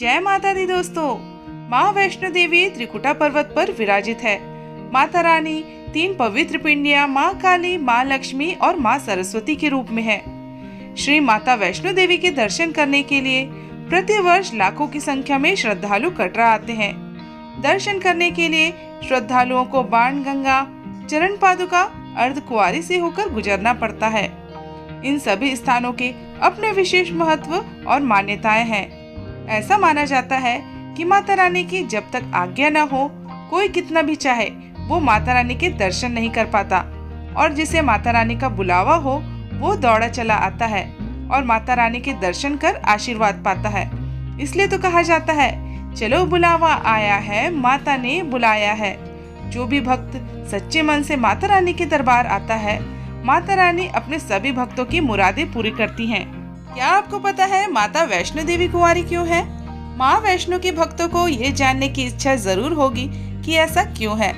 जय माता दी दोस्तों। माँ वैष्णो देवी त्रिकुटा पर्वत पर विराजित है। माता रानी 3 पवित्र पिंडियां माँ काली, माँ लक्ष्मी और माँ सरस्वती के रूप में है। श्री माता वैष्णो देवी के दर्शन करने के लिए प्रतिवर्ष लाखों की संख्या में श्रद्धालु कटरा आते हैं। दर्शन करने के लिए श्रद्धालुओं को बाण गंगा, चरण पादुका, अर्धकुंवारी से होकर गुजरना पड़ता है। इन सभी स्थानों के अपने विशेष महत्व और मान्यताएं हैं। ऐसा माना जाता है कि माता रानी की जब तक आज्ञा न हो, कोई कितना भी चाहे वो माता रानी के दर्शन नहीं कर पाता, और जिसे माता रानी का बुलावा हो वो दौड़ा चला आता है और माता रानी के दर्शन कर आशीर्वाद पाता है। इसलिए तो कहा जाता है, चलो बुलावा आया है, माता ने बुलाया है। जो भी भक्त सच्चे मन से माता रानी के दरबार आता है, माता रानी अपने सभी भक्तों की मुरादें पूरी करती हैं। क्या आपको पता है माता वैष्णो देवी कुंवारी क्यों है? माँ वैष्णो के भक्तों को ये जानने की इच्छा जरूर होगी कि ऐसा क्यों है।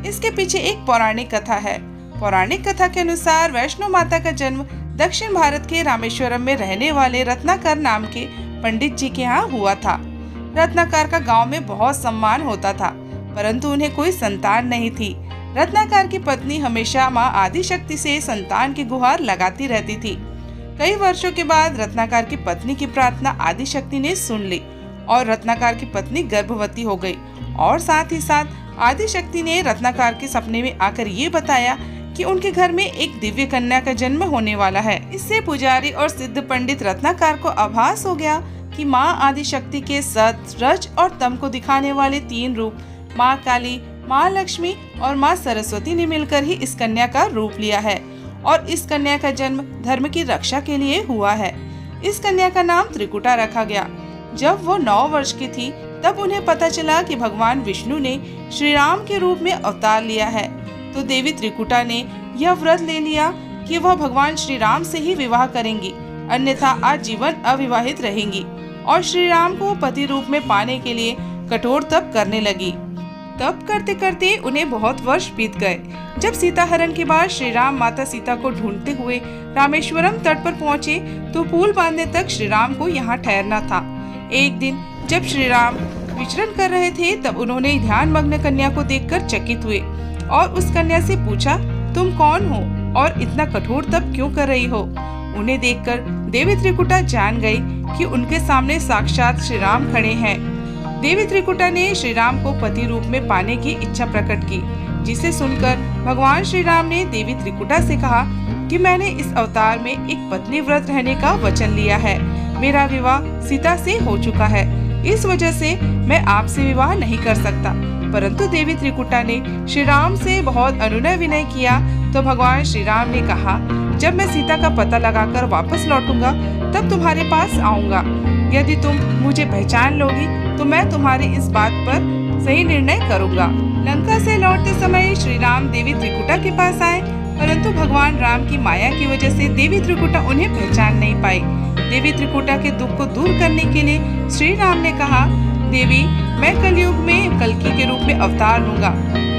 इसके पीछे एक पौराणिक कथा है। पौराणिक कथा के अनुसार वैष्णो माता का जन्म दक्षिण भारत के रामेश्वरम में रहने वाले रत्नाकर नाम के पंडित जी के यहाँ हुआ था। रत्नाकर का गांव में बहुत सम्मान होता था, परंतु उन्हें कोई संतान नहीं थी। रत्नाकर की पत्नी हमेशा माँ आदिशक्ति से संतान की गुहार लगाती रहती थी। कई वर्षों के बाद रत्नाकर की पत्नी की प्रार्थना आदिशक्ति ने सुन ली और रत्नाकर की पत्नी गर्भवती हो गई। और साथ ही साथ आदिशक्ति ने रत्नाकर के सपने में आकर ये बताया कि उनके घर में एक दिव्य कन्या का जन्म होने वाला है। इससे पुजारी और सिद्ध पंडित रत्नाकर को आभास हो गया कि माँ आदिशक्ति के सत, रज और तम को दिखाने वाले 3 रूप माँ काली, माँ लक्ष्मी और माँ सरस्वती ने मिलकर ही इस कन्या का रूप लिया है और इस कन्या का जन्म धर्म की रक्षा के लिए हुआ है। इस कन्या का नाम त्रिकुटा रखा गया। जब वो 9 वर्ष की थी तब उन्हें पता चला कि भगवान विष्णु ने श्री राम के रूप में अवतार लिया है। तो देवी त्रिकुटा ने यह व्रत ले लिया कि वह भगवान श्री राम से ही विवाह करेंगी, अन्यथा आजीवन अविवाहित रहेंगी, और श्री राम को पति रूप में पाने के लिए कठोर तप करने लगी। तप करते करते उन्हें बहुत वर्ष बीत गए। जब सीता हरण के बाद श्री राम माता सीता को ढूंढते हुए रामेश्वरम तट पर पहुँचे तो पुल बांधने तक श्री राम को यहाँ ठहरना था। एक दिन जब श्री राम विचरण कर रहे थे तब उन्होंने ध्यान मग्न कन्या को देखकर चकित हुए और उस कन्या से पूछा, तुम कौन हो और इतना कठोर तप क्यों कर रही हो? उन्हें देखकर देवी त्रिकुटा जान गई कि उनके सामने साक्षात श्री राम खड़े हैं। देवी त्रिकुटा ने श्री राम को पति रूप में पाने की इच्छा प्रकट की, जिसे सुनकर भगवान श्री राम ने देवी त्रिकुटा से कहा कि मैंने इस अवतार में एक पत्नी व्रत रहने का वचन लिया है। मेरा विवाह सीता से हो चुका है, इस वजह से मैं आपसे विवाह नहीं कर सकता। परंतु देवी त्रिकुटा ने श्री राम से बहुत अनुनय विनय किया तो भगवान श्री राम ने कहा, जब मैं सीता का पता लगाकर वापस लौटूंगा तब तुम्हारे पास आऊंगा। यदि तुम मुझे पहचान लोगी तो मैं तुम्हारी इस बात पर सही निर्णय करूंगा। लंका से लौटते समय श्री राम देवी त्रिकुटा के पास आए, परंतु भगवान राम की माया की वजह से देवी त्रिकुटा उन्हें पहचान नहीं पाई। देवी त्रिकुटा के दुख को दूर करने के लिए श्री राम ने कहा, देवी मैं कलयुग में कल्कि के रूप में अवतार लूंगा,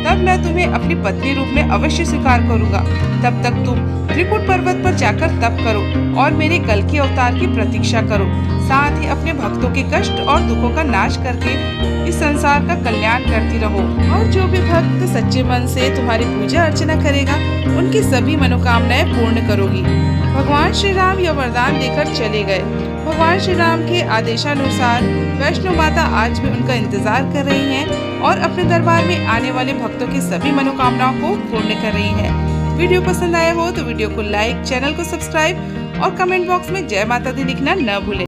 तब मैं तुम्हें अपनी पत्नी रूप में अवश्य स्वीकार करूंगा। तब तक तुम त्रिकुट पर्वत पर जाकर तप करो और मेरे कल्कि अवतार की प्रतीक्षा करो। साथ ही अपने भक्तों के कष्ट और दुखों का नाश करके इस संसार का कल्याण करती रहो। और जो भी भक्त सच्चे मन से तुम्हारी पूजा अर्चना करेगा उनकी सभी मनोकामनाएं पूर्ण करोगी। भगवान श्री राम यह वरदान देकर चले गए। भगवान श्री राम के आदेशानुसार वैष्णो माता आज भी उनका इंतजार कर रही हैं और अपने दरबार में आने वाले भक्तों की सभी मनोकामनाओं को पूर्ण कर रही हैं। वीडियो पसंद आया हो तो वीडियो को लाइक, चैनल को सब्सक्राइब और कमेंट बॉक्स में जय माता दी लिखना न भूलें।